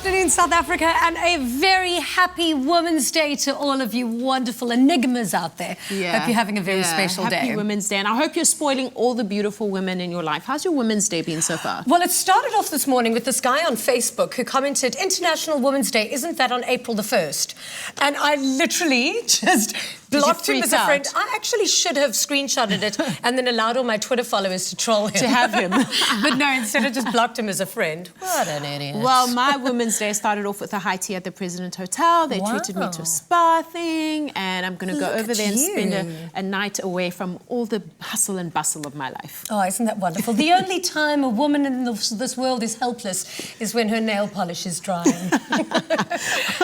afternoon, South Africa, and a very happy Women's Day to all of you wonderful enigmas out there. Yeah. Hope you're having a very special day. Happy Women's Day, and I hope you're spoiling all the beautiful women in your life. How's your Women's Day been so far? Well, it started off this morning with this guy on Facebook who commented, International Women's Day, isn't that on April the 1st? And I literally just blocked him as a friend. I actually should have screenshotted it and then allowed all my Twitter followers to troll him. To have him. But no, instead I just blocked him as a friend. What an idiot. Well, my Women's Day started off with a high tea at the President Hotel. They treated me to a spa thing, and I'm going to go over there and spend a night away from all the hustle and bustle of my life. Oh, isn't that wonderful? The only time a woman in this world is helpless is when her nail polish is drying.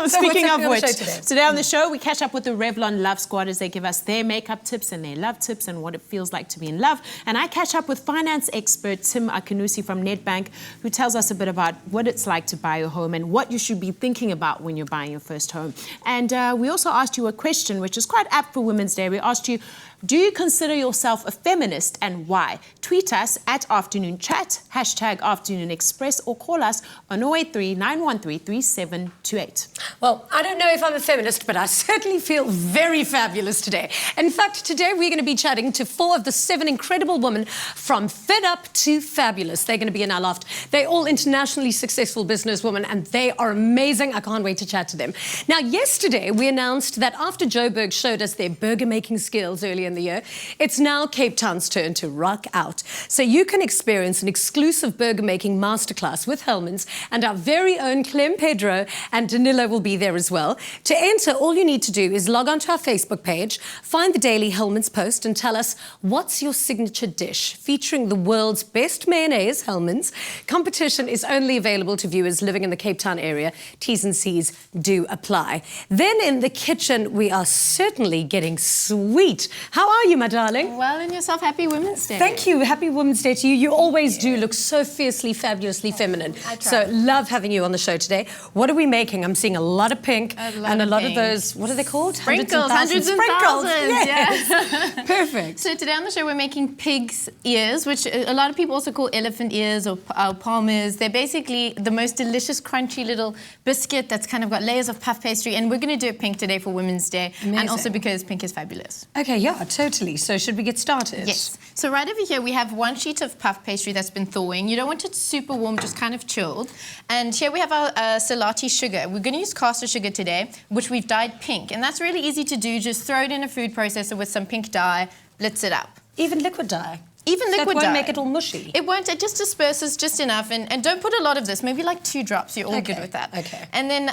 Speaking of which, today on the show, we catch up with the Revlon Love Squad as they give us their makeup tips and their love tips and what it feels like to be in love. And I catch up with finance expert Tim Akinnusi from Nedbank, who tells us a bit about what it's like to buy a home and what you should be thinking about when you're buying your first home. And we also asked you a question, which is quite apt for Women's Day. We asked you, do you consider yourself a feminist and why? Tweet us at Afternoon Chat, #Afternoon Express, or call us on 083 913 3728. Well, I don't know if I'm a feminist, but I certainly feel very fabulous today. In fact, today we're going to be chatting to 4 of the 7 incredible women from Fed Up to Fabulous. They're going to be in our loft. They're all internationally successful businesswomen, and they are amazing. I can't wait to chat to them. Now, yesterday we announced that after Joburg showed us their burger-making skills earlier in the year, it's now Cape Town's turn to rock out. So you can experience an exclusive burger-making masterclass with Hellmann's, and our very own Clem Pedro and Danilo will be there as well. To enter, all you need to do is log onto our Facebook page, find the daily Hellmann's post, and tell us what's your signature dish featuring the world's best mayonnaise, Hellmann's. Competition is only available to viewers living in the Cape Town area. T's and C's do apply. Then in the kitchen, we are certainly getting sweet. How are you, my darling? Well, and yourself, happy Women's Day. Thank you. Happy Women's Day to you. You always do look so fiercely, fabulously feminine. I try. So love having you on the show today. What are we making? I'm seeing a lot of pink and a lot of those, what are they called? Sprinkles, hundreds and Sprinkles. thousands. Yes. Perfect. So today on the show, we're making pig's ears, which a lot of people also call elephant ears or palm ears. They're basically the most delicious, crunchy little biscuit that's kind of got layers of puff pastry. And we're going to do it pink today for Women's Day. Amazing. And also because pink is fabulous. Okay, yeah, totally. So should we get started? Yes. So right over here, we have 1 sheet of puff pastry that's been thawing. You don't want it super warm, just kind of chilled. And here we have our salati sugar. We're going to use caster sugar today, which we've dyed pink. And that's really easy to do. Just throw it in a food processor with some pink dye, blitz it up. Even liquid dye? Even liquid dye. It won't make it all mushy? It won't. It just disperses just enough. And don't put a lot of this. Maybe like 2 drops. You're all good with that. Okay. And then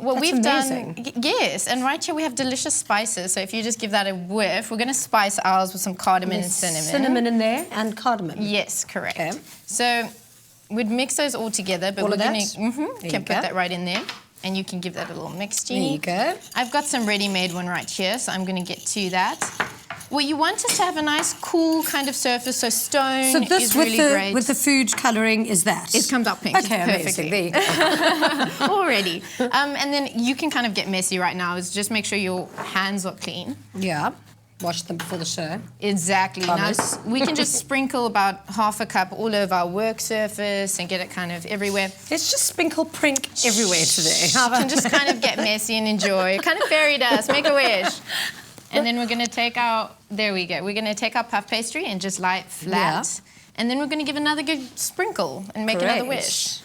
what That's we've amazing. done... Yes. And right here we have delicious spices. So if you just give that a whiff, we're going to spice ours with some cardamom and cinnamon. Cinnamon in there and cardamom. Yes, correct. Okay. So we'd mix those all together. But all of that? Can put that right in there. And you can give that a little mix, There Jeannie. you go. I've got some ready-made one right here, so I'm going to get to that. What you want is to have a nice, cool kind of surface, so stone So this is really great. with the food colouring is that? It comes out pink. Okay, amazing. There you go. Already. And then you can kind of get messy right now. Is just make sure your hands are clean. Yeah. Wash them before the show. Exactly. Now, Promise. we can just sprinkle about half a cup all over our work surface and get it kind of everywhere. Let's just sprinkle prink everywhere today. You can just kind of get messy and enjoy. Kind of fairy dust. Make a wish. And then we're going to take our, there we go. We're going to take our puff pastry and just lie it flat. Yeah. And then we're going to give another good sprinkle and make another wish.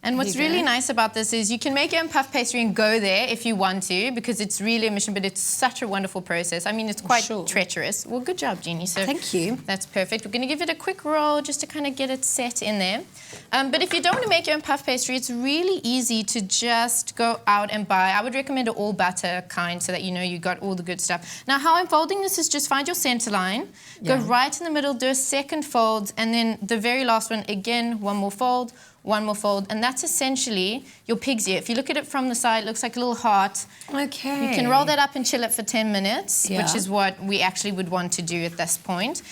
And what's really nice about this is you can make your own puff pastry and go there if you want to, because it's really a mission, but it's such a wonderful process. I mean, it's quite treacherous. Well, good job, Jeannie. So thank you. That's perfect. We're going to give it a quick roll just to kind of get it set in there. But if you don't want to make your own puff pastry, it's really easy to just go out and buy. I would recommend an all butter kind so that you know you got all the good stuff. Now, how I'm folding this is just find your center line, go right in the middle, do a second fold, and then the very last one, again, one more fold, and that's essentially your pig's ear. If you look at it from the side, it looks like a little heart. Okay. You can roll that up and chill it for 10 minutes, which is what we actually would want to do at this point.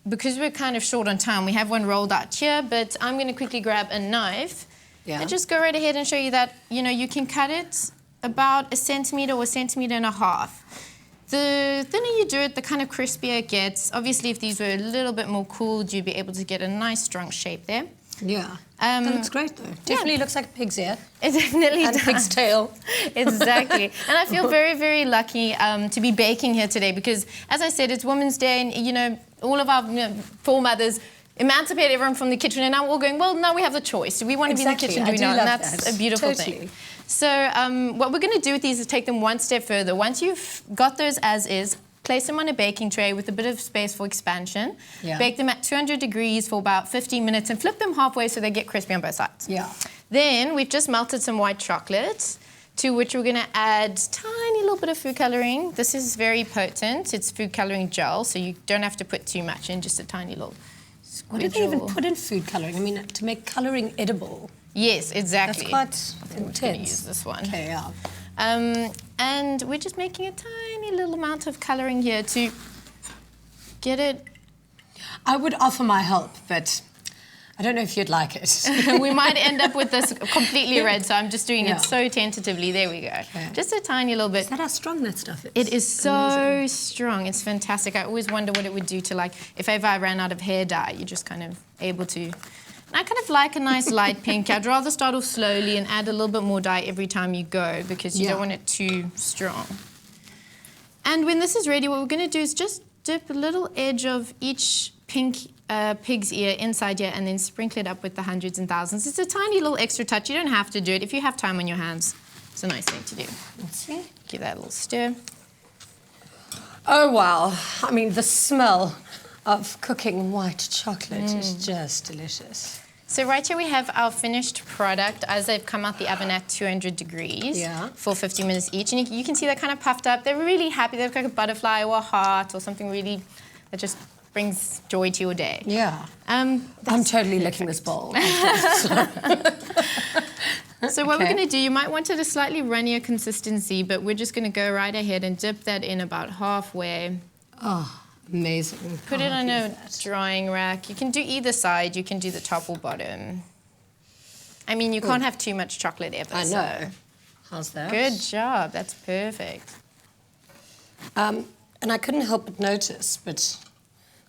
Because we're kind of short on time, we have one rolled out here, but I'm going to quickly grab a knife and just go right ahead and show you that, you know, you can cut it about 1 centimetre or 1.5 centimetres. The thinner you do it, the kind of crispier it gets. Obviously, if these were a little bit more cooled, you'd be able to get a nice, strong shape there. Yeah. That looks great, though. Definitely looks like a pig's ear. It definitely And does. a pig's tail. Exactly. And I feel very, very lucky to be baking here today because, as I said, it's Women's Day and, you know, all of our foremothers emancipate everyone from the kitchen and now we're all going, well, now we have the choice. Do we want to be in the kitchen? Do we not? And that's a beautiful thing. So what we're going to do with these is take them one step further. Once you've got those as is, place them on a baking tray with a bit of space for expansion. Yeah. Bake them at 200 degrees for about 15 minutes and flip them halfway so they get crispy on both sides. Yeah. Then we've just melted some white chocolate to which we're going to add tiny little bit of food coloring. This is very potent. It's food coloring gel, so you don't have to put too much in, just a tiny little squidgle. What do they even put in food coloring? I mean, to make coloring edible. Yes, exactly. That's quite intense. We're going to use this one. Okay, yeah. And we're just making a tiny little amount of colouring here to get it. I would offer my help, but I don't know if you'd like it. We might end up with this completely red, so I'm just doing it so tentatively. There we go. Okay. Just a tiny little bit. Is that how strong that stuff is? It is so strong. It's fantastic. I always wonder what it would do to, like, if ever I ran out of hair dye, you're just kind of able to. I kind of like a nice light pink. I'd rather start off slowly and add a little bit more dye every time you go because you don't want it too strong. And when this is ready, what we're going to do is just dip a little edge of each pink pig's ear inside here and then sprinkle it up with the hundreds and thousands. It's a tiny little extra touch. You don't have to do it. If you have time on your hands, it's a nice thing to do. Let's see. Give that a little stir. Oh, wow. I mean, the smell of cooking white chocolate is just delicious. So right here we have our finished product as they've come out the oven at 200 degrees for 50 minutes each. And you can see they're kind of puffed up. They're really happy. They look like a butterfly or a heart or something really that just brings joy to your day. Yeah. I'm totally licking this bowl. So what we're going to do, you might want it a slightly runnier consistency, but we're just going to go right ahead and dip that in about halfway. Oh, amazing. Put it on a drying rack. You can do either side. You can do the top or bottom. I mean, you can't have too much chocolate ever. I know. How's that? Good job. That's perfect. And I couldn't help but notice, but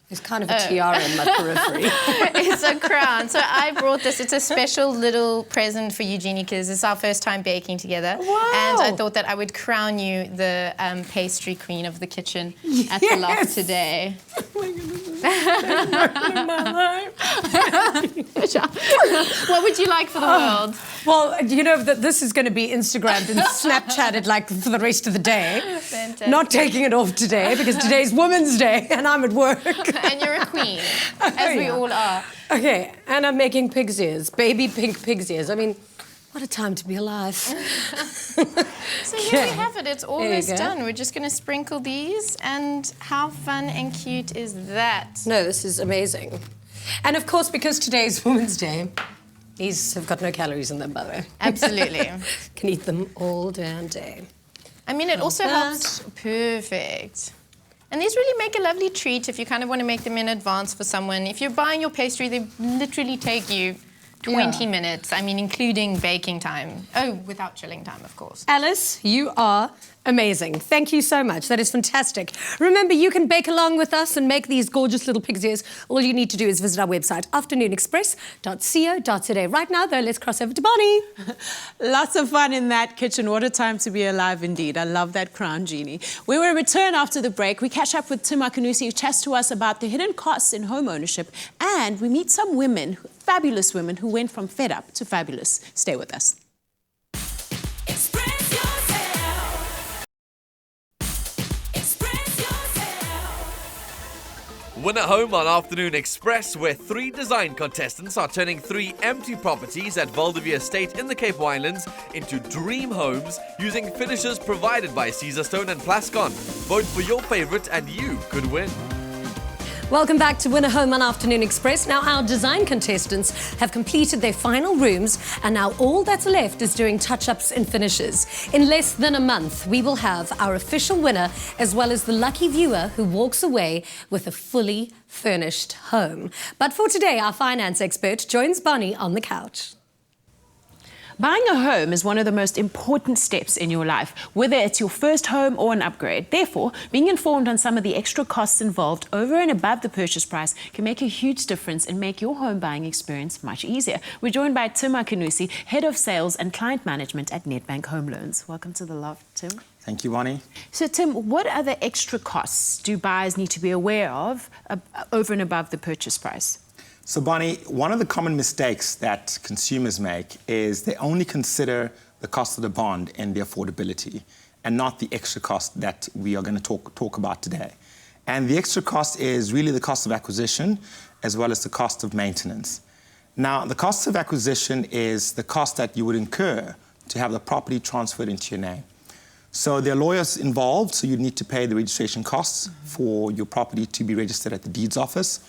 there's kind of a tiara in my periphery. It's a crown. So I brought this. It's a special little present for Eugenie because it's our first time baking together. Wow. And I thought that I would crown you the pastry queen of the kitchen at the loft today. Oh my goodness. What would you like for the world? Well, you know that this is going to be Instagrammed and Snapchatted like for the rest of the day. Fantastic. Not taking it off today because today's Women's Day and I'm at work. And you're a queen, as we all are. Okay, and I'm making pig's ears, baby pink pig's ears. I mean, what a time to be alive. So here we have it. It's almost done. We're just going to sprinkle these, and how fun and cute is that? No, this is amazing. And of course, because today's Women's Day, these have got no calories in them, by the way. Absolutely. Can eat them all damn day. I mean, it also helps. Perfect. And these really make a lovely treat if you kind of want to make them in advance for someone. If you're buying your pastry, they literally take you 20 minutes. I mean, including baking time. Oh, without chilling time, of course. Alice, you are amazing. Thank you so much. That is fantastic. Remember, you can bake along with us and make these gorgeous little pig's ears. All you need to do is visit our website, afternoonexpress.co.za. Right now, though, let's cross over to Bonnie. Lots of fun in that kitchen. What a time to be alive indeed. I love that crown, Jeannie. We will return after the break. We catch up with Tim Akinnusi, who chats to us about the hidden costs in home ownership. And we meet some women, fabulous women, who went from fed up to fabulous. Stay with us. Win a home on Afternoon Express, where 3 design contestants are turning 3 empty properties at Valdevie Estate in the Cape Winelands into dream homes using finishes provided by Caesarstone and Plascon. Vote for your favourite and you could win. Welcome back to Win a Home on Afternoon Express. Now, our design contestants have completed their final rooms, and now all that's left is doing touch-ups and finishes. In less than a month, we will have our official winner, as well as the lucky viewer who walks away with a fully furnished home. But for today, our finance expert joins Bonnie on the couch. Buying a home is one of the most important steps in your life, whether it's your first home or an upgrade. Therefore, being informed on some of the extra costs involved over and above the purchase price can make a huge difference and make your home buying experience much easier. We're joined by Tim Akinnusi, Head of Sales and Client Management at Nedbank Home Loans. Welcome to the Loft, Tim. Thank you, Bonnie. So, Tim, what other extra costs do buyers need to be aware of over and above the purchase price? So, Bonnie, one of the common mistakes that consumers make is they only consider the cost of the bond and the affordability, and not the extra cost that we are going to talk about today. And the extra cost is really the cost of acquisition as well as the cost of maintenance. Now, the cost of acquisition is the cost that you would incur to have the property transferred into your name. So there are lawyers involved, so you need to pay the registration costs for your property to be registered at the deeds office.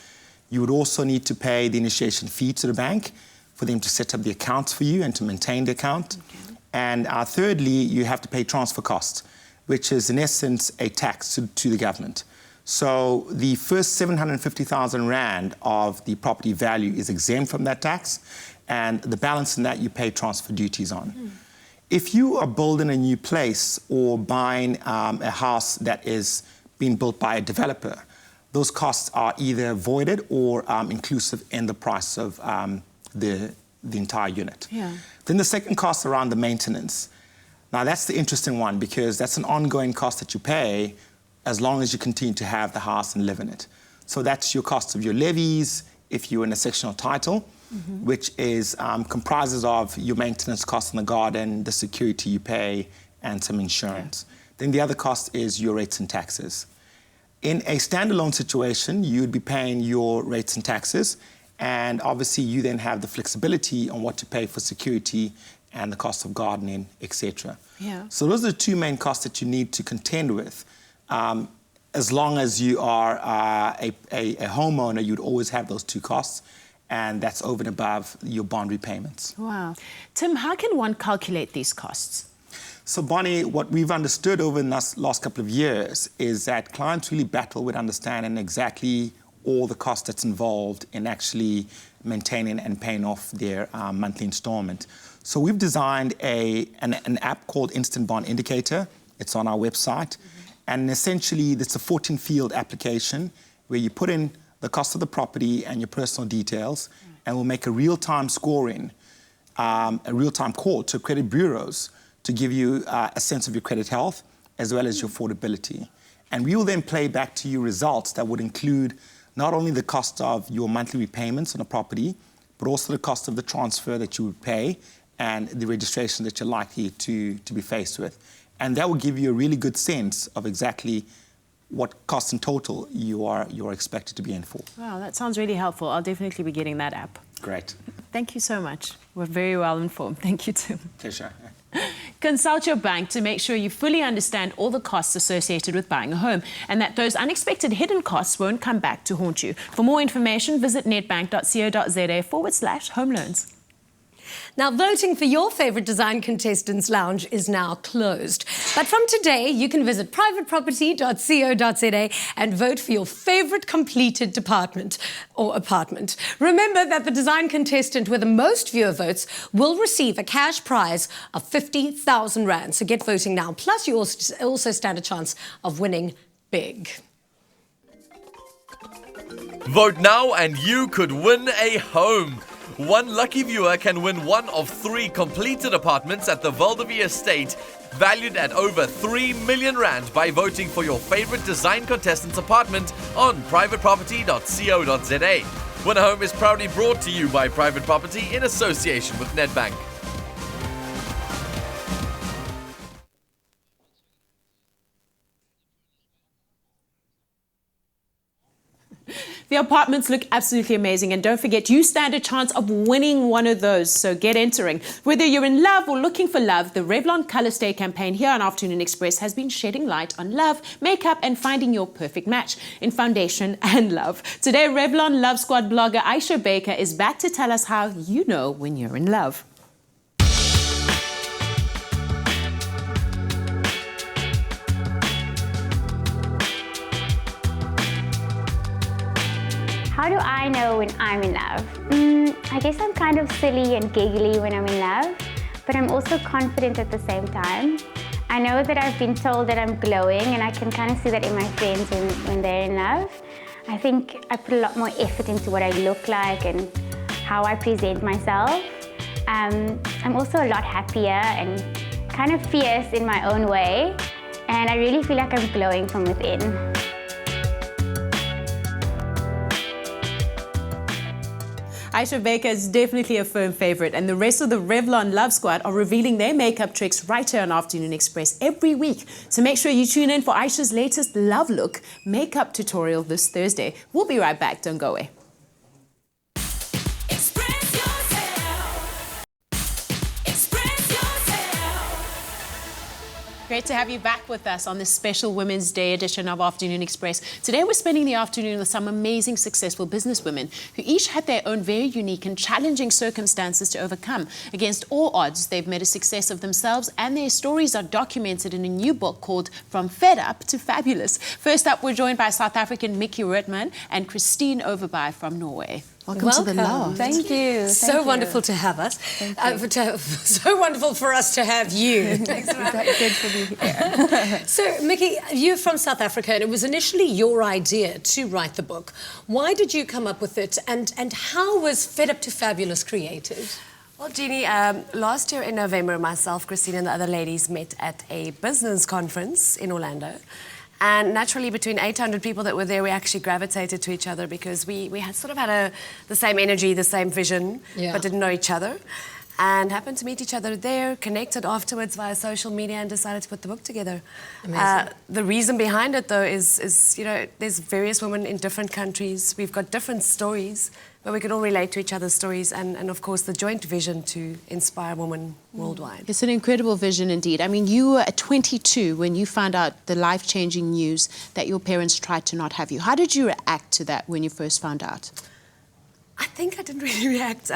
You would also need to pay the initiation fee to the bank for them to set up the accounts for you and to maintain the account. Okay. And thirdly, you have to pay transfer costs, which is in essence a tax to the government. So the first 750,000 Rand of the property value is exempt from that tax, and the balance in that you pay transfer duties on. If you are building a new place or buying a house that is being built by a developer, those costs are either voided or inclusive in the price of the entire unit. Yeah. Then the second cost around the maintenance. Now that's the interesting one, because that's an ongoing cost that you pay as long as you continue to have the house and live in it. So that's your cost of your levies if you're in a sectional title, which is comprises of your maintenance costs in the garden, the security you pay, and some insurance. Yeah. Then the other cost is your rates and taxes. In a standalone situation, you'd be paying your rates and taxes, and obviously you then have the flexibility on what to pay for security and the cost of gardening, etc. Yeah. So those are the two main costs that you need to contend with. As long as you are a homeowner, you'd always have those two costs, and that's over and above your bond repayments. Wow. Tim, how can one calculate these costs? So, Bonnie, what we've understood over the last couple of years is that clients really battle with understanding exactly all the cost that's involved in actually maintaining and paying off their monthly installment. So we've designed an app called Instant Bond Indicator. It's on our website. And essentially, it's a 14-field application where you put in the cost of the property and your personal details, and we'll make a real-time scoring, a real-time call to credit bureaus to give you a sense of your credit health as well as your affordability. And we will then play back to you results that would include not only the cost of your monthly repayments on a property, but also the cost of the transfer that you would pay and the registration that you're likely to be faced with. And that will give you a really good sense of exactly what cost in total you are expected to be in for. Wow, that sounds really helpful. I'll definitely be getting that app. Great. Thank you so much. We're very well informed. Thank you, Tim. Pleasure. Consult your bank to make sure you fully understand all the costs associated with buying a home and that those unexpected hidden costs won't come back to haunt you. For more information, visit nedbank.co.za/home loans. Now, voting for your favourite Design Contestants Lounge is now closed. But from today, you can visit privateproperty.co.za and vote for your favourite completed apartment. Remember that the Design Contestant with the most viewer votes will receive a cash prize of 50,000 Rand. So get voting now. Plus, you also stand a chance of winning big. Vote now and you could win a home. One lucky viewer can win one of 3 completed apartments at the Valdevie Estate, valued at over 3 million Rand, by voting for your favorite Design Contestants apartment on privateproperty.co.za. Win a Home is proudly brought to you by Private Property in association with Nedbank. The apartments look absolutely amazing, and don't forget, you stand a chance of winning one of those, so get entering. Whether you're in love or looking for love, the Revlon Colour Stay campaign here on Afternoon Express has been shedding light on love, makeup, and finding your perfect match in foundation and love. Today, Revlon Love Squad blogger Aisha Baker is back to tell us how you know when you're in love. How do I know when I'm in love? I guess I'm kind of silly and giggly when I'm in love. but I'm also confident at the same time. I know that I've been told that I'm glowing, and I can kind of see that in my friends when they're in love. I think I put a lot more effort into what I look like and how I present myself. I'm also a lot happier and kind of fierce in my own way, and I really feel like I'm glowing from within. Aisha Baker is definitely a firm favorite, and the rest of the Revlon Love Squad are revealing their makeup tricks right here on Afternoon Express every week. So make sure you tune in for Aisha's latest Love Look makeup tutorial this Thursday. We'll be right back. Don't go away. Great to have you back with us on this special Women's Day edition of Afternoon Express. Today we're spending the afternoon with some amazing, successful businesswomen who each had their own very unique and challenging circumstances to overcome. Against all odds, they've made a success of themselves, and their stories are documented in a new book called From Fed Up to Fabulous. First up, we're joined by South African Mickey Rutman and Christine Overby from Norway. Welcome to the Loft. Thank you. So wonderful to have us. So wonderful for us to have you. Thanks for having me. Good to be here. So, Mickey, you're from South Africa, and it was initially your idea to write the book. Why did you come up with it, and how was Fed Up to Fabulous created? Well, Jeannie, last year in November, myself, Christine, and the other ladies met at a business conference in Orlando. And naturally, between 800 people that were there, we actually gravitated to each other because we had sort of had the same energy, the same vision, but didn't know each other. And happened to meet each other there, connected afterwards via social media, and decided to put the book together. The reason behind it, though, is you know, there's various women in different countries. We've got different stories, but we can all relate to each other's stories, and of course, the joint vision to inspire women worldwide. It's an incredible vision indeed. I mean, you were at 22 when you found out the life-changing news that your parents tried to not have you. How did you react to that when you first found out? I think I didn't really react.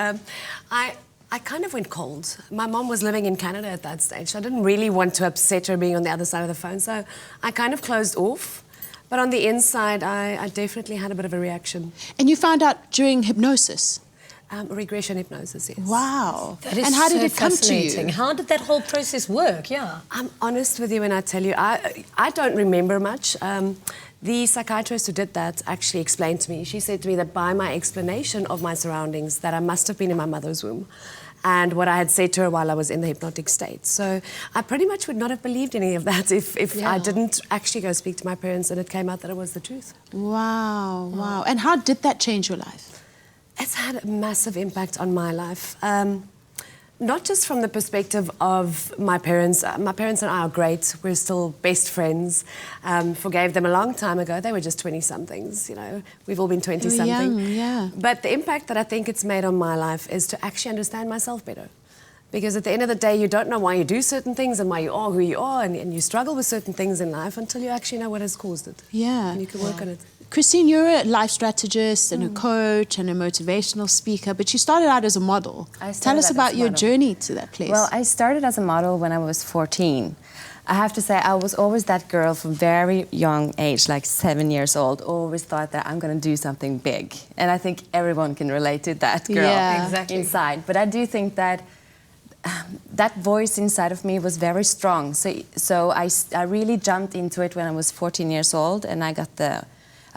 I kind of went cold. My mom was living in Canada at that stage, so I didn't really want to upset her being on the other side of the phone, so I kind of closed off. But on the inside, I definitely had a bit of a reaction. And you found out during hypnosis? Regression hypnosis, yes. Wow. That is and how did so it come to you? How did that whole process work? Yeah. I'm honest with you when I tell you, I don't remember much. The psychiatrist who did that actually explained to me. She said to me that by my explanation of my surroundings, that I must have been in my mother's womb, and what I had said to her while I was in the hypnotic state. So I pretty much would not have believed any of that if I didn't actually go speak to my parents and it came out that it was the truth. Wow, wow. And how did that change your life? It's had a massive impact on my life. Not just from the perspective of my parents. My parents and I are great. We're still best friends. Forgave them a long time ago. They were just 20-somethings, you know. We've all been 20-something. Young, yeah. But the impact that I think it's made on my life is to actually understand myself better. Because at the end of the day, you don't know why you do certain things and why you are who you are, and you struggle with certain things in life until you actually know what has caused it. Yeah. And you can work on it. Christine, you're a life strategist and a coach and a motivational speaker, but you started out as a model. Tell us about your journey to that place. Well, I started as a model when I was 14. I have to say, I was always that girl from very young age, like 7 years old, always thought that I'm going to do something big. And I think everyone can relate to that girl inside. But I do think that that voice inside of me was very strong. So I really jumped into it when I was 14 years old, and I got the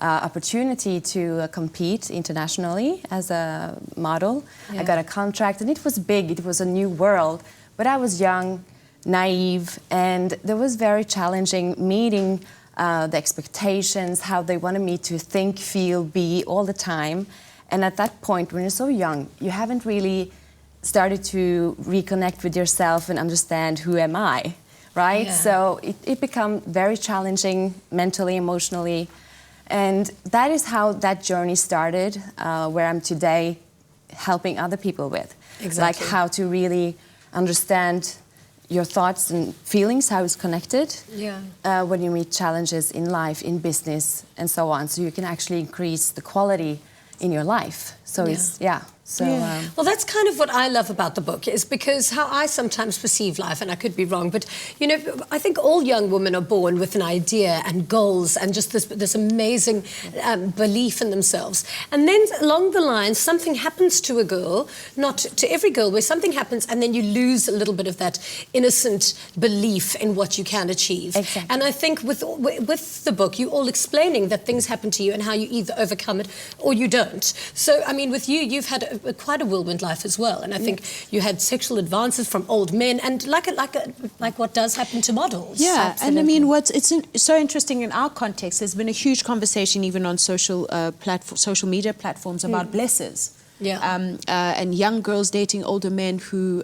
opportunity to compete internationally as a model. I got a contract, and it was big. It was a new world. But I was young, naive, and it was very challenging meeting the expectations, how they wanted me to think, feel, be all the time. And at that point, when you're so young, you haven't really started to reconnect with yourself and understand who am I, right? Yeah. So it became very challenging mentally, emotionally. And that is how that journey started, where I'm today helping other people with. Like how to really understand your thoughts and feelings, how it's connected when you meet challenges in life, in business, and so on. So you can actually increase the quality in your life. So So, well, that's kind of what I love about the book, is because how I sometimes perceive life, and I could be wrong, but, you know, I think all young women are born with an idea and goals and just this amazing belief in themselves. And then along the line, something happens to a girl, not to every girl, where something happens and then you lose a little bit of that innocent belief in what you can achieve. Exactly. And I think with the book, you all explaining that things happen to you and how you either overcome it or you don't. So, I mean, with you, you've had quite a whirlwind life as well, and I think you had sexual advances from old men, and like what does happen to models. Yeah, and I mean, it's so interesting in our context. There's been a huge conversation even on social media platforms about blessers. Yeah. And young girls dating older men who,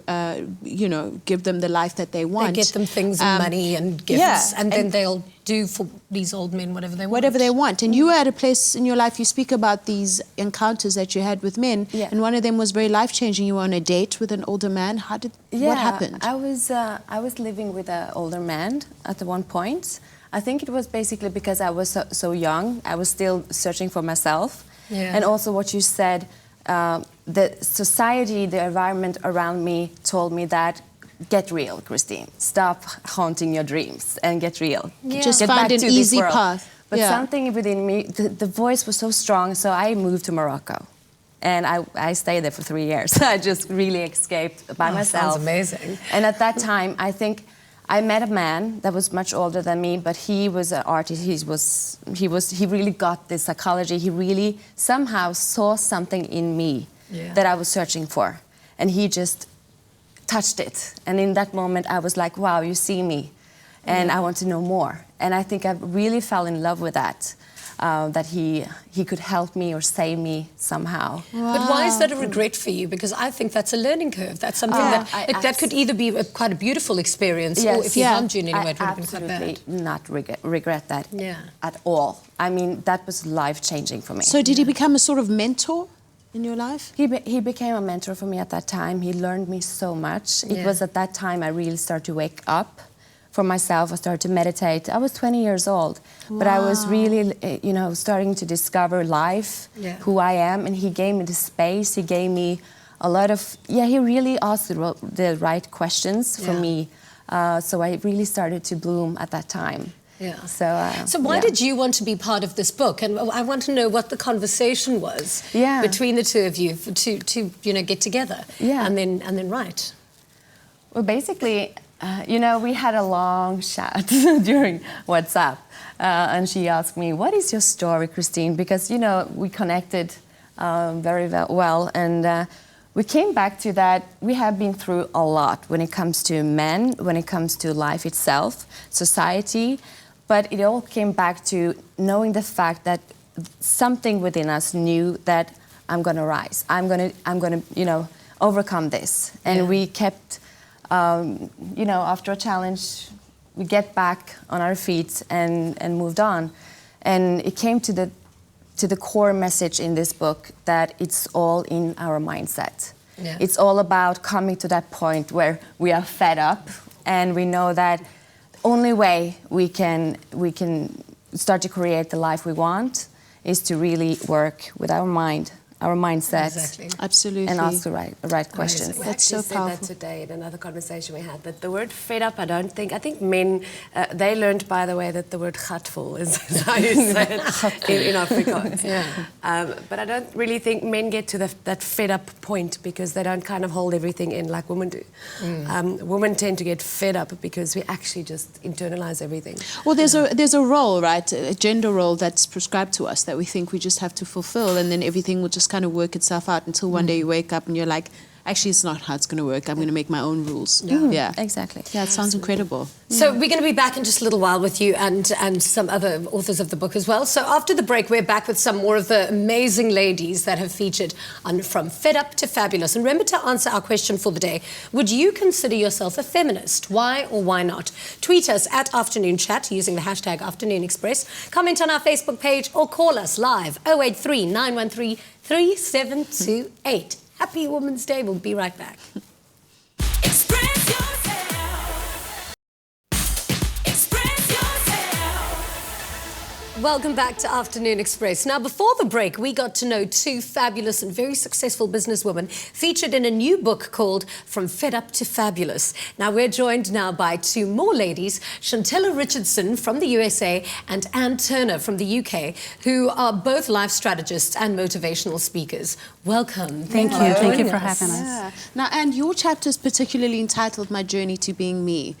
you know, give them the life that they want. They get them things and money and gifts, and then they'll do for these old men whatever they want. Whatever they want. And you were at a place in your life, you speak about these encounters that you had with men, and one of them was very life-changing. You were on a date with an older man. What happened? I was living with an older man at one point. I think it was basically because I was so young. I was still searching for myself. Yeah. And also what you said, the society, the environment around me told me that get real, Christine. Stop haunting your dreams and get real. Yeah. Just Get find back an to this easy world. path. But something within me, the voice was so strong, so I moved to Morocco. And I stayed there for 3 years. I just really escaped by myself. Sounds amazing. And at that time, I think I met a man that was much older than me, but he was an artist. He really got the psychology. He really somehow saw something in me that I was searching for. And he just touched it. And in that moment, I was like, wow, you see me. And I want to know more. And I think I really fell in love with that. That he could help me or save me somehow. Wow. But why is that a regret for you? Because I think that's a learning curve. That's something that could either be quite a beautiful experience, or if you harmed you in any way, it would have been quite bad. I absolutely not regret that at all. I mean, that was life-changing for me. So did he become a sort of mentor in your life? He became a mentor for me at that time. He learned me so much. It was at that time I really started to wake up for myself. I started to meditate. I was 20 years old, but I was really, you know, starting to discover life, who I am, and he gave me the space. He gave me a lot of, he really asked the right questions for me. So I really started to bloom at that time. Yeah. So why did you want to be part of this book? And I want to know what the conversation was between the two of you to you know, get together and then write. Well, basically, you know, we had a long chat during WhatsApp, and she asked me, "What is your story, Christine?" Because, you know, we connected very well, and we came back to that we have been through a lot when it comes to men, when it comes to life itself, society, but it all came back to knowing the fact that something within us knew that I'm going to rise, I'm going to, you know, overcome this, and we kept. You know, after a challenge, we get back on our feet and moved on. And it came to the core message in this book that it's all in our mindset. Yeah. It's all about coming to that point where we are fed up and we know that the only way we can start to create the life we want is to really work with our mind, our mindset. Exactly. Absolutely. And ask the right questions. That's so powerful. Said that today in another conversation we had, that the word fed up, I think men, they learned, by the way, that the word gatvol is how you say it in Afrikaans. But I don't really think men get to that fed up point because they don't kind of hold everything in like women do. Women tend to get fed up because we actually just internalize everything. Well, there's a role, right, a gender role that's prescribed to us that we think we just have to fulfill, and then everything will just kind of work itself out until one day you wake up and you're like, actually, it's not how it's going to work. I'm going to make my own rules. Yeah, exactly. Yeah, it sounds incredible. So we're going to be back in just a little while with you and some other authors of the book as well. So after the break, we're back with some more of the amazing ladies that have featured on From Fed Up to Fabulous. And remember to answer our question for the day. Would you consider yourself a feminist? Why or why not? Tweet us at Afternoon Chat using the hashtag Afternoon Express. Comment on our Facebook page or call us live 083 913 3728. Happy Women's Day. We'll be right back. Express yourself. Express yourself. Welcome back to Afternoon Express. Now, before the break, we got to know two fabulous and very successful businesswomen featured in a new book called From Fed Up to Fabulous. Now, we're joined now by two more ladies, Chantella Richardson from the USA and Anne Turner from the UK, who are both life strategists and motivational speakers. Welcome. Thank you. Thank you for having us. Yeah. Now, and your chapter is particularly entitled My Journey to Being Me.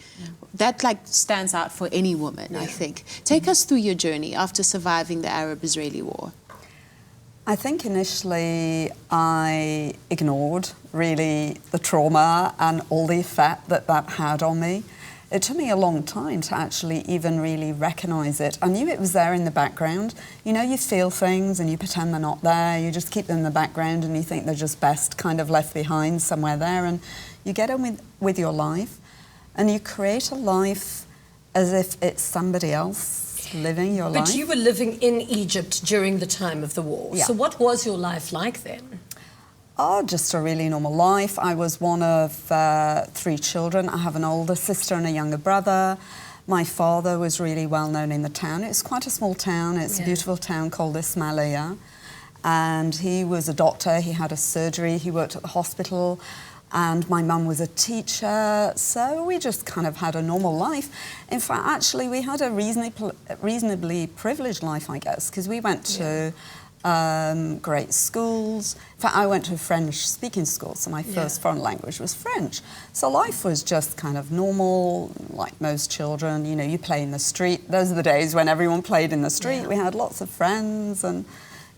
That stands out for any woman, I think. Take us through your journey after surviving the Arab-Israeli war. I think initially I ignored really the trauma and all the effect that had on me. It took me a long time to actually even really recognise it. I knew it was there in the background. You know, you feel things and you pretend they're not there. You just keep them in the background and you think they're just best kind of left behind somewhere there. And you get on with your life and you create a life as if it's somebody else living your life. But you were living in Egypt during the time of the war. Yeah. So what was your life like then? Oh, just a really normal life. I was one of 3 children. I have an older sister and a younger brother. My father was really well known in the town. It's quite a small town. It's a beautiful town called Ismailia. And he was a doctor. He had a surgery. He worked at the hospital. And my mum was a teacher. So we just kind of had a normal life. In fact, actually, we had a reasonably privileged life, I guess, because we went to great schools. In fact, I went to a French-speaking school, so my first foreign language was French. So life was just kind of normal, like most children. You know, you play in the street. Those are the days when everyone played in the street. Yeah. We had lots of friends and,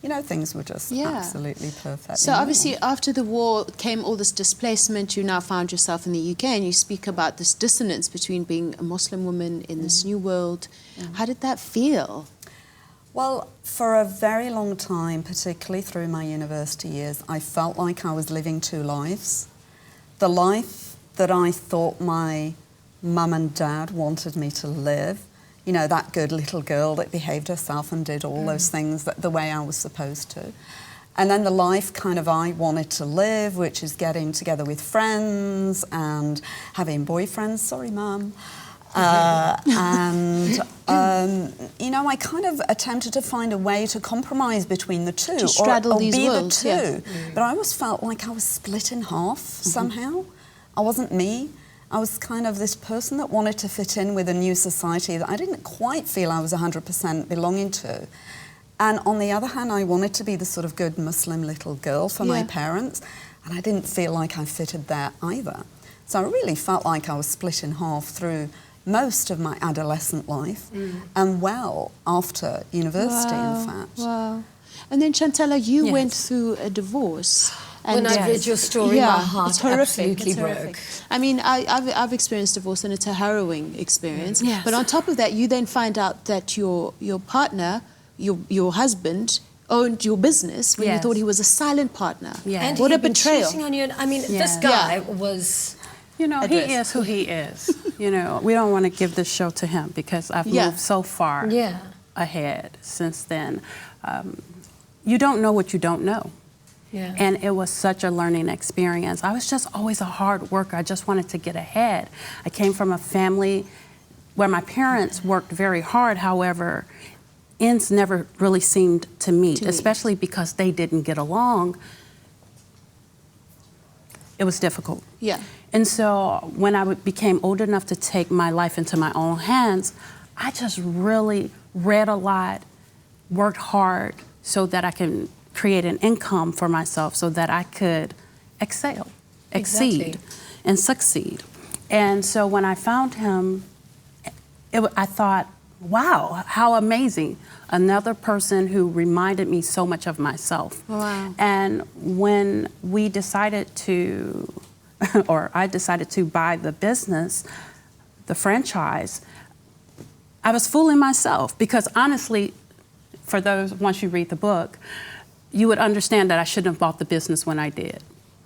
you know, things were just absolutely perfect. So obviously after the war came all this displacement. You now found yourself in the UK and you speak about this dissonance between being a Muslim woman in this new world. How did that feel? Well, for a very long time, particularly through my university years, I felt like I was living 2 lives. The life that I thought my mum and dad wanted me to live, you know, that good little girl that behaved herself and did all those things the way I was supposed to. And then the life kind of I wanted to live, which is getting together with friends and having boyfriends. Sorry, Mum. You know, I kind of attempted to find a way to compromise between the two, to straddle or these be worlds, the two. But I always felt like I was split in half somehow. I wasn't me. I was kind of this person that wanted to fit in with a new society that I didn't quite feel I was 100% belonging to. And on the other hand, I wanted to be the sort of good Muslim little girl for my parents, and I didn't feel like I fitted there either. So I really felt like I was split in half through most of my adolescent life and well after university, in fact. Wow. And then, Chantella, you went through a divorce. When I read your story, my heart it's horrific. absolutely It's horrific. broke. I mean, I've experienced divorce and it's a harrowing experience. Yes. But on top of that, you then find out that your partner, your husband, owned your business when you thought he was a silent partner. And what a he'd been betrayal. cheating on you. I mean, this guy was... You know, he is who he is. You know, we don't want to give this show to him because I've moved so far ahead since then. You don't know what you don't know. Yeah. And it was such a learning experience. I was just always a hard worker. I just wanted to get ahead. I came from a family where my parents worked very hard. However, ends never really seemed to meet, especially because they didn't get along. It was difficult. Yeah. And so when I became old enough to take my life into my own hands, I just really read a lot, worked hard so that I can create an income for myself so that I could excel, exceed, and succeed. And so when I found him, I thought, wow, how amazing. Another person who reminded me so much of myself. Wow. And when we decided to, or I decided to buy the business, the franchise, I was fooling myself because honestly, for those, once you read the book, you would understand that I shouldn't have bought the business when I did.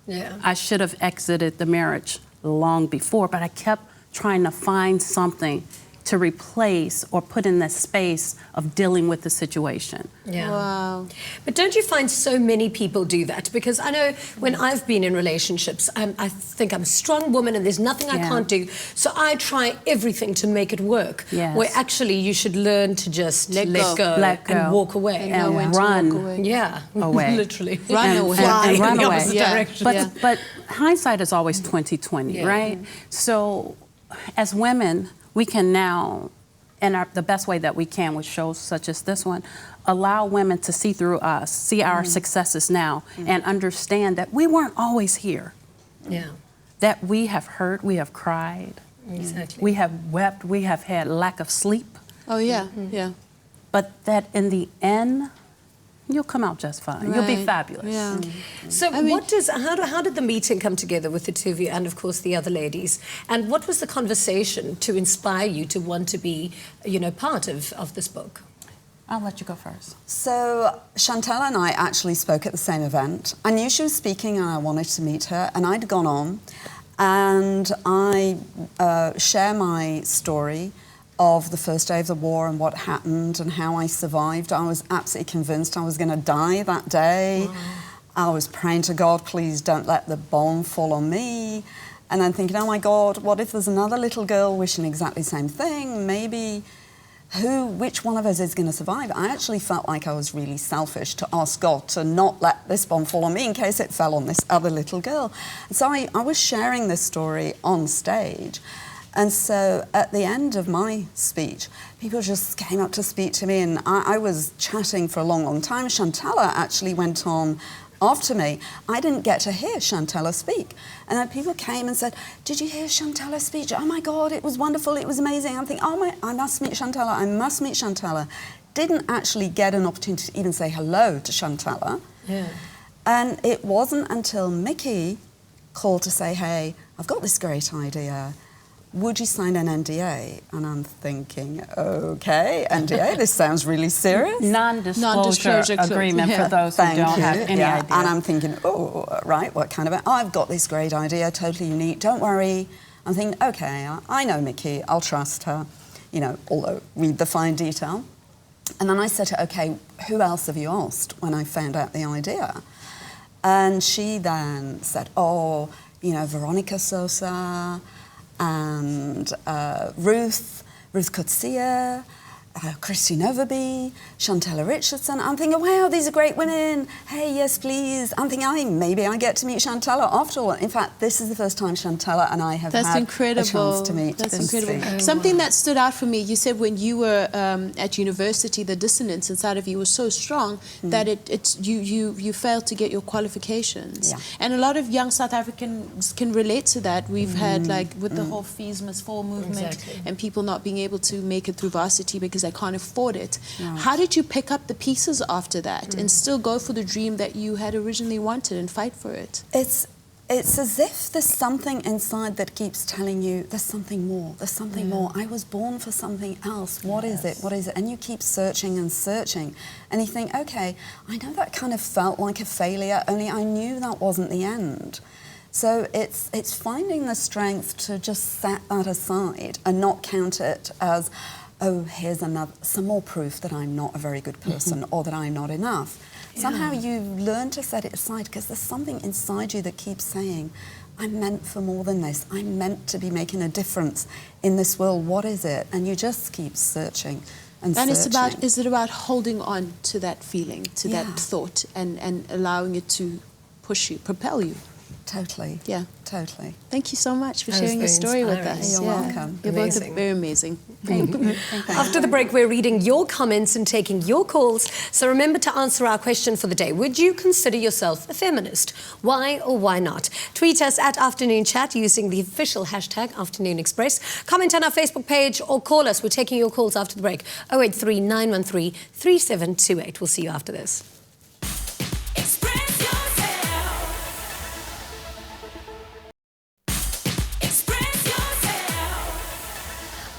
Yeah. I should have exited the marriage long before, but I kept trying to find something to replace or put in the space of dealing with the situation. Yeah. Wow. But don't you find so many people do that? Because I know when I've been in relationships, I think I'm a strong woman and there's nothing I can't do. So I try everything to make it work. Yes. Where actually you should learn to just let go Let go. and walk away. And run Yeah. away. Literally. Run away. And run in the away. opposite direction. But hindsight is always 20/20, right? So as women, we can now, in the best way that we can with shows such as this one, allow women to see through us, see our successes now, and understand that we weren't always here. Yeah. That we have hurt, we have cried, Exactly. we have wept, we have had lack of sleep, Oh, yeah, yeah. but that in the end, you'll come out just fine. You'll be Right. fabulous. Yeah. So how did the meeting come together with the two of you and of course the other ladies? And what was the conversation to inspire you to want to be, part of this book? I'll let you go first. So Chantal and I actually spoke at the same event. I knew she was speaking and I wanted to meet her, and I'd gone on and I share my story of the first day of the war and what happened and how I survived. I was absolutely convinced I was going to die that day. Wow. I was praying to God, please don't let the bomb fall on me. And I'm thinking, oh my God, what if there's another little girl wishing exactly the same thing? Maybe which one of us is going to survive? I actually felt like I was really selfish to ask God to not let this bomb fall on me in case it fell on this other little girl. And so I was sharing this story on stage. And so at the end of my speech, people just came up to speak to me, and I was chatting for a long, long time. Chantala actually went on after me. I didn't get to hear Chantala speak. And then people came and said, did you hear Chantala's speech? Oh my God, it was wonderful, it was amazing. I'm thinking, I must meet Chantala, I must meet Chantala. Didn't actually get an opportunity to even say hello to Chantala. Yeah. And it wasn't until Mickey called to say, hey, I've got this great idea. Would you sign an NDA? And I'm thinking, okay, NDA, this sounds really serious. Non-disclosure agreement for those who don't have any idea. And I'm thinking, oh, right, what kind of... I've got this great idea, totally unique, don't worry. I'm thinking, okay, I know Mickey, I'll trust her, although read the fine detail. And then I said to her, okay, who else have you asked when I found out the idea? And she then said, Veronica Sosa, and Ruth Coetzee, Christine Overby, Chantella Richardson. I'm thinking, wow, these are great women. Hey, yes, please. I'm thinking, maybe I get to meet Chantella after all. In fact, this is the first time Chantella and I have had a chance to meet. That's incredible. Something that stood out for me, you said when you were at university, the dissonance inside of you was so strong that you failed to get your qualifications. Yeah. And a lot of young South Africans can relate to that. We've had, with the whole Fees Must Fall movement and people not being able to make it through varsity because they can't afford it. Right. How did you pick up the pieces after that and still go for the dream that you had originally wanted and fight for it? It's as if there's something inside that keeps telling you there's something more, there's something more. I was born for something else. What is it? What is it? And you keep searching and searching. And you think, okay, I know that kind of felt like a failure, only I knew that wasn't the end. So it's finding the strength to just set that aside and not count it as, oh, here's some more proof that I'm not a very good person or that I'm not enough. Yeah. Somehow you learn to set it aside because there's something inside you that keeps saying, I'm meant for more than this. I'm meant to be making a difference in this world. What is it? And you just keep searching and searching. Is it about holding on to that feeling, to that thought and allowing it to push you, propel you? Totally. Yeah. Totally. Thank you so much for sharing your story with us. You're welcome. You're both very amazing. Thank you. After the break, we're reading your comments and taking your calls. So remember to answer our question for the day. Would you consider yourself a feminist? Why or why not? Tweet us at Afternoon Chat using the official hashtag Afternoon Express. Comment on our Facebook page or call us. We're taking your calls after the break. 083 913 3728. We'll see you after this.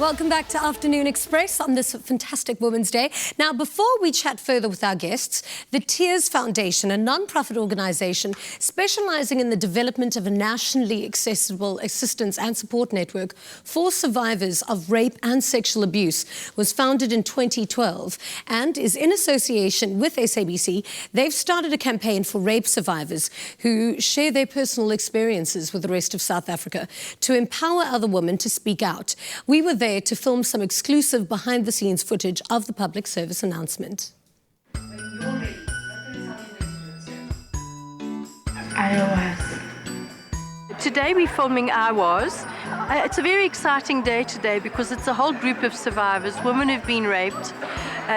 Welcome back to Afternoon Express on this fantastic Women's Day. Now, before we chat further with our guests, the Tears Foundation, a non-profit organisation specialising in the development of a nationally accessible assistance and support network for survivors of rape and sexual abuse, was founded in 2012 and is in association with SABC. They've started a campaign for rape survivors who share their personal experiences with the rest of South Africa to empower other women to speak out. We were there to film some exclusive behind-the-scenes footage of the public service announcement. Today we're filming I Was. It's a very exciting day today because it's a whole group of survivors, women who've been raped,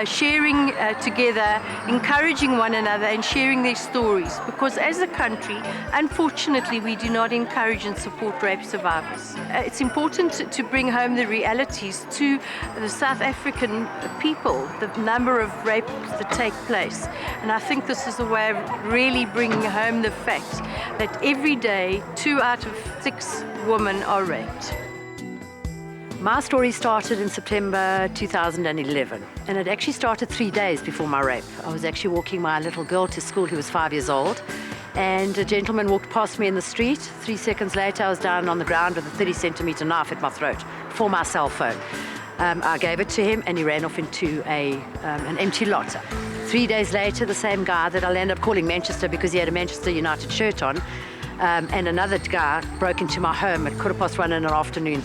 sharing together, encouraging one another and sharing their stories. Because as a country, unfortunately, we do not encourage and support rape survivors. It's important to bring home the realities to the South African people, the number of rapes that take place. And I think this is a way of really bringing home the fact that every day, 2 out of 6 women are raped. My story started in September 2011, and it actually started 3 days before my rape. I was actually walking my little girl to school who was 5 years old, and a gentleman walked past me in the street. 3 seconds later, I was down on the ground with a 30-centimetre knife at my throat for my cell phone. I gave it to him, and he ran off into an empty lot. 3 days later, the same guy that I'll end up calling Manchester because he had a Manchester United shirt on, and another guy broke into my home at 1:15 in the afternoon.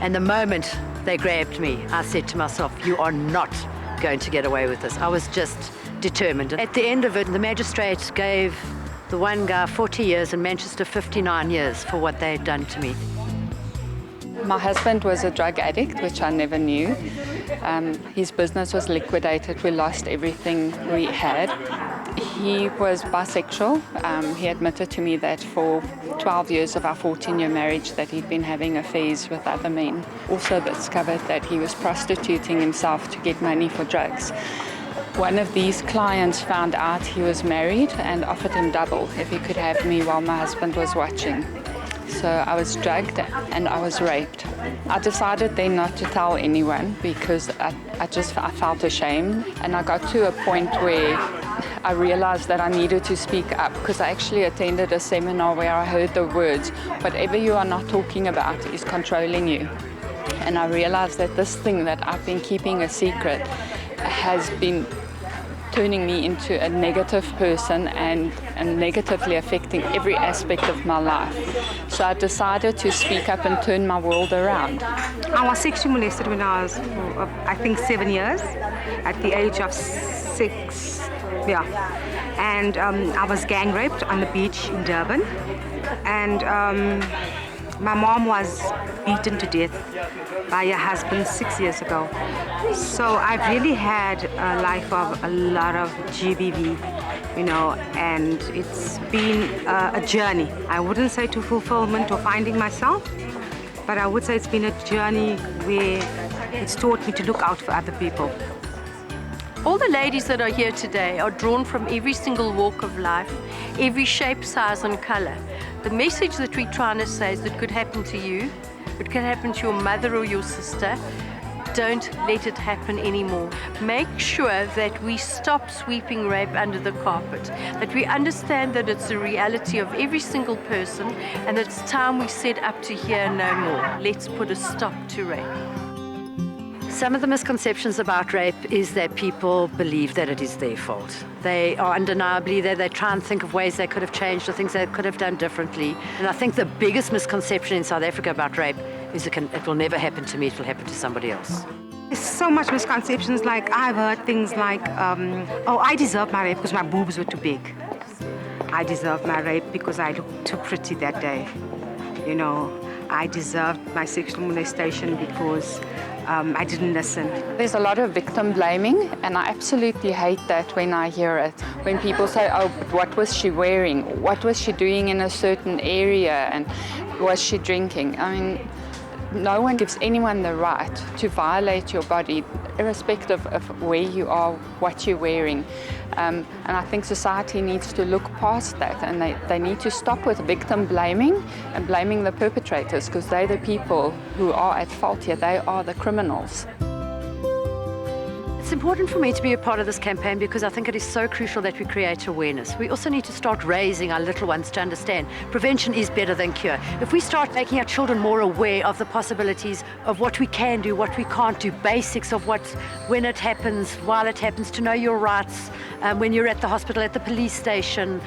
And the moment they grabbed me, I said to myself, you are not going to get away with this. I was just determined. At the end of it, the magistrate gave the one guy 40 years and Manchester 59 years for what they had done to me. My husband was a drug addict, which I never knew. His business was liquidated. We lost everything we had. He was bisexual. He admitted to me that for 12 years of our 14-year marriage that he'd been having affairs with other men. Also discovered that he was prostituting himself to get money for drugs. One of these clients found out he was married and offered him double if he could have me while my husband was watching. So I was drugged and I was raped. I decided then not to tell anyone because I felt ashamed, and I got to a point where I realized that I needed to speak up because I actually attended a seminar where I heard the words, whatever you are not talking about is controlling you. And I realized that this thing that I've been keeping a secret has been turning me into a negative person and negatively affecting every aspect of my life. So I decided to speak up and turn my world around. I was sexually molested when I was, I think, 7 years, at the age of 6, yeah. And I was gang raped on the beach in Durban. And my mom was beaten to death by her husband 6 years ago. So I've really had a life of a lot of GBV, you know, and it's been a journey. I wouldn't say to fulfillment or finding myself, but I would say it's been a journey where it's taught me to look out for other people. All the ladies that are here today are drawn from every single walk of life, every shape, size and colour. The message that we're trying to say is that it could happen to you, it can happen to your mother or your sister. Don't let it happen anymore. Make sure that we stop sweeping rape under the carpet, that we understand that it's the reality of every single person and that it's time we set up to hear no more. Let's put a stop to rape. Some of the misconceptions about rape is that people believe that it is their fault. They are undeniably there. They try and think of ways they could have changed or things they could have done differently. And I think the biggest misconception in South Africa about rape is it will never happen to me, it will happen to somebody else. There's so much misconceptions, like I've heard things like, oh, I deserve my rape because my boobs were too big. I deserve my rape because I looked too pretty that day. You know, I deserved my sexual molestation because I didn't listen. There's a lot of victim blaming, and I absolutely hate that when I hear it. When people say, oh, but what was she wearing? What was she doing in a certain area? And was she drinking? I mean, no one gives anyone the right to violate your body, irrespective of where you are, what you're wearing. And I think society needs to look past that, and they need to stop with victim blaming and blaming the perpetrators, because they're the people who are at fault here. They are the criminals. It's important for me to be a part of this campaign because I think it is so crucial that we create awareness. We also need to start raising our little ones to understand prevention is better than cure. If we start making our children more aware of the possibilities of what we can do, what we can't do, basics of when it happens, while it happens, to know your rights, when you're at the hospital, at the police station,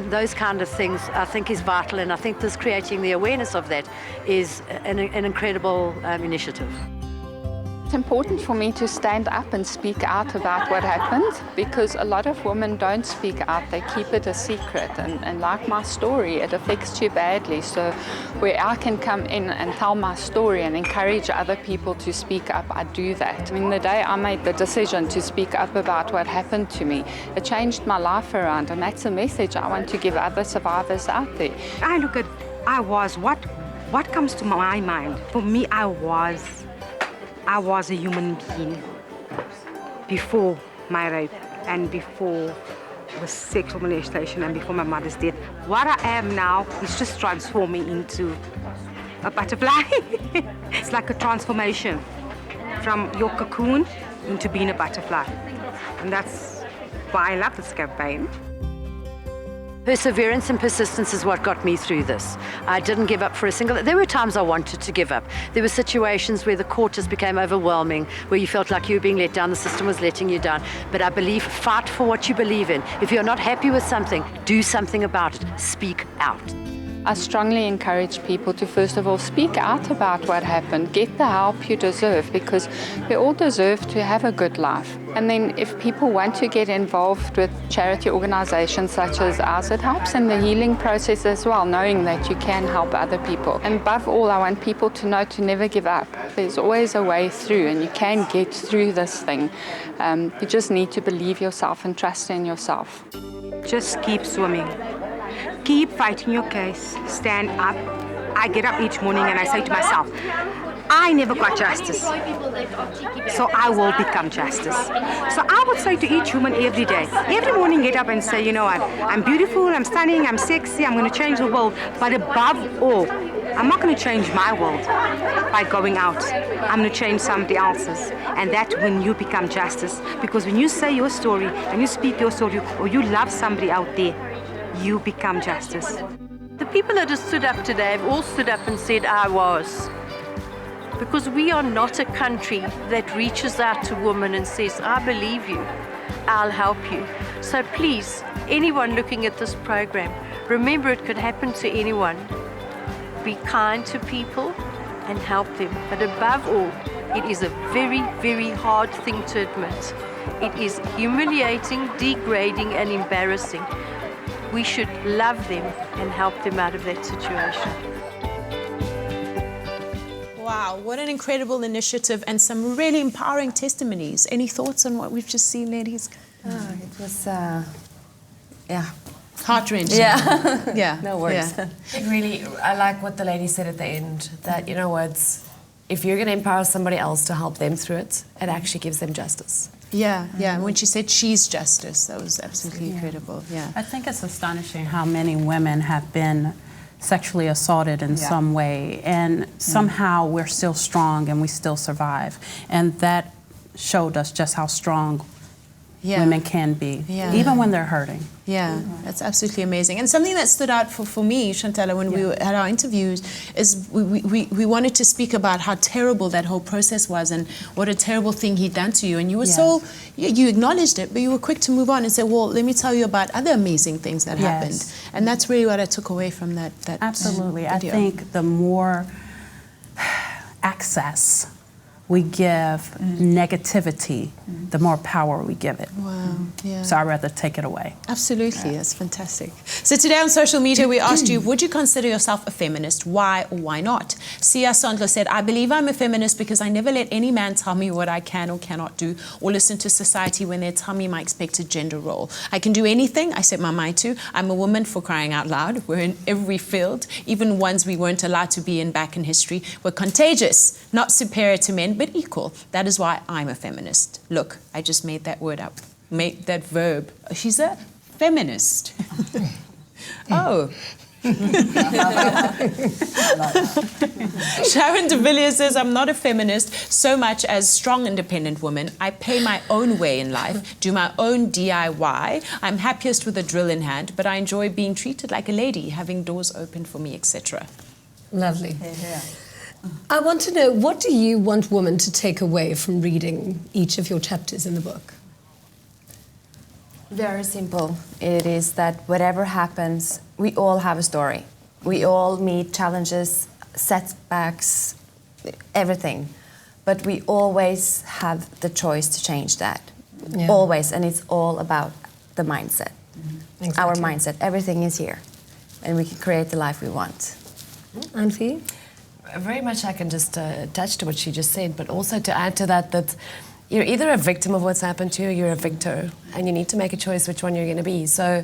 those kind of things, I think is vital, and I think this creating the awareness of that is an incredible initiative. It's important for me to stand up and speak out about what happened, because a lot of women don't speak out, they keep it a secret, and like my story, it affects you badly. So where I can come in and tell my story and encourage other people to speak up, I do that. I mean, the day I made the decision to speak up about what happened to me, it changed my life around, and that's a message I want to give other survivors out there. What comes to my mind? For me, I was a human being before my rape and before the sexual molestation and before my mother's death. What I am now is just transforming into a butterfly. It's like a transformation from your cocoon into being a butterfly. And that's why I love this campaign. Perseverance and persistence is what got me through this. I didn't give up for a single... There were times I wanted to give up. There were situations where the court just became overwhelming, where you felt like you were being let down, the system was letting you down. But I believe, fight for what you believe in. If you're not happy with something, do something about it. Speak out. I strongly encourage people to first of all speak out about what happened, get the help you deserve, because we all deserve to have a good life. And then if people want to get involved with charity organizations such as ours, it helps in the healing process as well, knowing that you can help other people. And above all, I want people to know to never give up. There's always a way through, and you can get through this thing. You just need to believe yourself and trust in yourself. Just keep swimming. Keep fighting your case. Stand up. I get up each morning and I say to myself, I never got justice, so I will become justice. So I would say to each woman every day, every morning get up and say, you know what, I'm beautiful, I'm stunning, I'm sexy, I'm going to change the world. But above all, I'm not going to change my world by going out. I'm going to change somebody else's. And that's when you become justice. Because when you say your story and you speak your story, or you love somebody out there, you become justice. The people that have stood up today have all stood up and said, I was. Because we are not a country that reaches out to women and says, I believe you, I'll help you. So please, anyone looking at this program, remember it could happen to anyone. Be kind to people and help them. But above all, it is a very, very hard thing to admit. It is humiliating, degrading, and embarrassing. We should love them and help them out of that situation. Wow, what an incredible initiative and some really empowering testimonies. Any thoughts on what we've just seen, ladies? Oh, it was, yeah. Heart-wrenching. Yeah. Yeah. No words. Yeah. It really, I like what the lady said at the end, that, you know what, if you're going to empower somebody else to help them through it, it actually gives them justice. Yeah, yeah. And when she said she's justice, that was absolutely incredible. Yeah. I think it's astonishing how many women have been sexually assaulted in some way, and somehow we're still strong and we still survive. And that showed us just how strong women can be, even when they're hurting. Yeah, that's absolutely amazing. And something that stood out for me, Shantella, when we had our interviews, is we wanted to speak about how terrible that whole process was and what a terrible thing he'd done to you. And you were so, you acknowledged it, but you were quick to move on and say, well, let me tell you about other amazing things that happened. And that's really what I took away from that Absolutely. video. I think the more access we give negativity the more power we give it. Wow, yeah. So I'd rather take it away. Absolutely, that's fantastic. So today on social media, we asked you, would you consider yourself a feminist? Why or why not? Sia Sondler said, I believe I'm a feminist because I never let any man tell me what I can or cannot do, or listen to society when they tell me my expected gender role. I can do anything I set my mind to. I'm a woman, for crying out loud. We're in every field, even ones we weren't allowed to be in back in history. We're contagious, not superior to men, but equal. That is why I'm a feminist. Look, I just made that word up. Made that verb. She's a feminist. Oh. Sharon de Villiers says, I'm not a feminist so much as strong, independent woman. I pay my own way in life, do my own DIY. I'm happiest with a drill in hand, but I enjoy being treated like a lady, having doors open for me, etc. Lovely. I want to know, what do you want women to take away from reading each of your chapters in the book? Very simple. It is that whatever happens, we all have a story. We all meet challenges, setbacks, everything. But we always have the choice to change that. Yeah. Always. And it's all about the mindset. Exactly. Our mindset. Everything is here. And we can create the life we want. And for you? Very much I can just attach to what she just said, but also to add to that, that you're either a victim of what's happened to you or you're a victor, and you need to make a choice which one you're going to be. So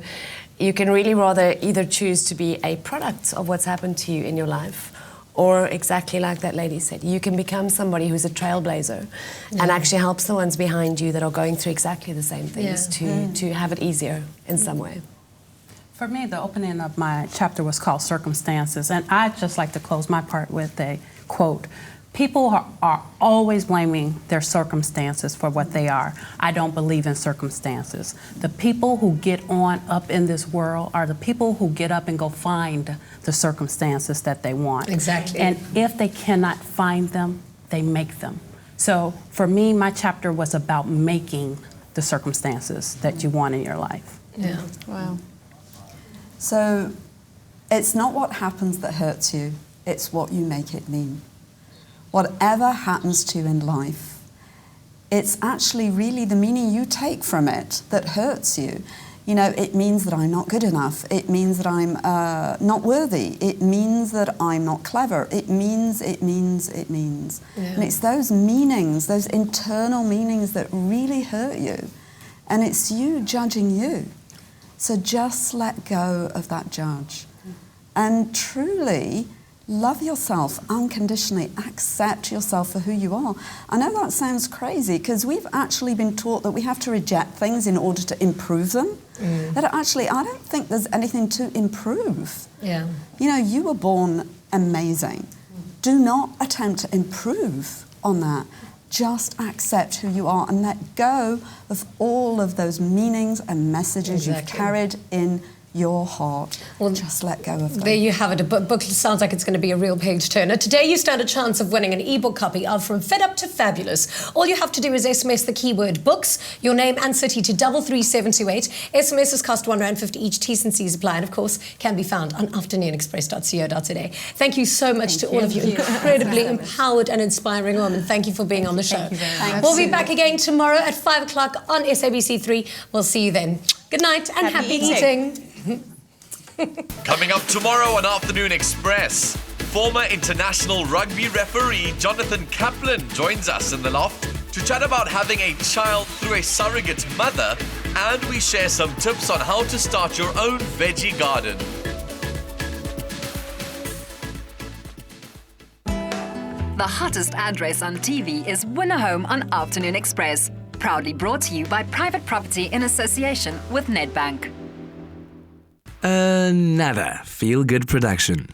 you can really rather either choose to be a product of what's happened to you in your life, or exactly like that lady said, you can become somebody who's a trailblazer and actually helps the ones behind you that are going through exactly the same things to have it easier in some way. For me, the opening of my chapter was called Circumstances, and I'd just like to close my part with a quote. People are always blaming their circumstances for what they are. I don't believe in circumstances. The people who get on up in this world are the people who get up and go find the circumstances that they want. Exactly. And if they cannot find them, they make them. So for me, my chapter was about making the circumstances that you want in your life. Yeah. Wow. So it's not what happens that hurts you, it's what you make it mean. Whatever happens to you in life, it's actually really the meaning you take from it that hurts you. You know, it means that I'm not good enough. It means that I'm not worthy. It means that I'm not clever. It means. Yeah. And it's those meanings, those internal meanings that really hurt you. And it's you judging you. So just let go of that judge. And truly love yourself unconditionally. Accept yourself for who you are. I know that sounds crazy because we've actually been taught that we have to reject things in order to improve them. That actually, I don't think there's anything to improve. Yeah. You know, you were born amazing. Do not attempt to improve on that. Just accept who you are and let go of all of those meanings and messages you've carried in your heart. Well, just let go of them. There you have it. A book sounds like it's going to be a real page turner. Today you stand a chance of winning an ebook copy of From Fed Up to Fabulous. All you have to do is SMS the keyword books, your name and city to 33728. SMSs cost R1.50 each. T's and C's apply, and of course can be found on afternoonexpress.co.za. Thank you so much to all of you. Incredibly empowered and inspiring women. Thank you for being on the show. Thank you very much. We'll be back again tomorrow at 5 o'clock on SABC3. We'll see you then. Good night and happy eating. Coming up tomorrow on Afternoon Express, former international rugby referee Jonathan Kaplan joins us in the loft to chat about having a child through a surrogate mother, and we share some tips on how to start your own veggie garden. The hottest address on TV is Win a Home on Afternoon Express. Proudly brought to you by Private Property in association with Nedbank. Nada. Feel Good production.